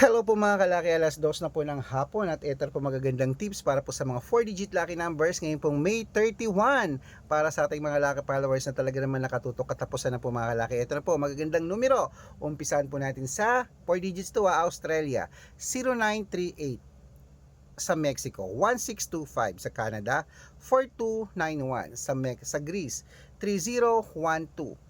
Hello po mga kalaki, alas 2 na po ng hapon at ito po magagandang tips para po sa mga 4-digit lucky numbers ngayon pong May 31 para sa ating mga lucky followers na talaga naman nakatutok katapusan na po mga kalaki. Ito na po magagandang numero. Umpisahan po natin sa 4 digits to Australia, 0938 sa Mexico, 1625 sa Canada, 4291 sa Greece, 3012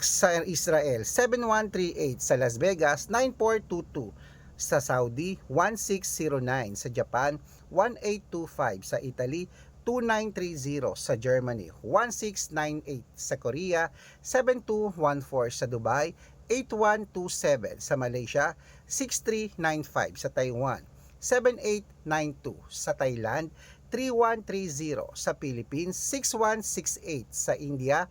sa Israel, 7138 sa Las Vegas, 9422 sa Saudi, 1609 sa Japan, 1825 sa Italy, 2930 sa Germany, 1698 sa Korea, 7214 sa Dubai, 8127 sa Malaysia, 6395 sa Taiwan, 7892 sa Thailand, 3130 sa Philippines, 6168 sa India,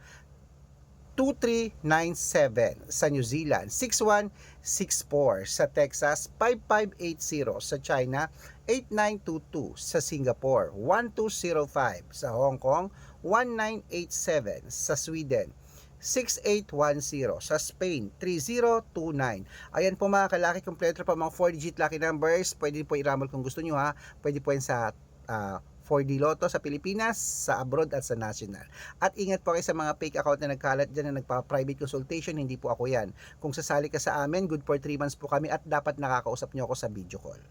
2397 sa New Zealand, 6164 sa Texas, 5580 sa China, 8922 sa Singapore, 1205 sa Hong Kong, 1987 sa Sweden, 6810 sa Spain, 3029. Ayan po mga kalaki, kompleto po mga 4-digit lucky numbers. Pwede po i-rumble kung gusto nyo ha. Pwede po yan sa 4D Lotto sa Pilipinas, sa abroad at sa national. At ingat po kayo sa mga fake account na nagkalat dyan na nagpa-private consultation, hindi po ako yan. Kung sasali ka sa amin, good for 3 months po kami at dapat nakakausap nyo ako sa video call.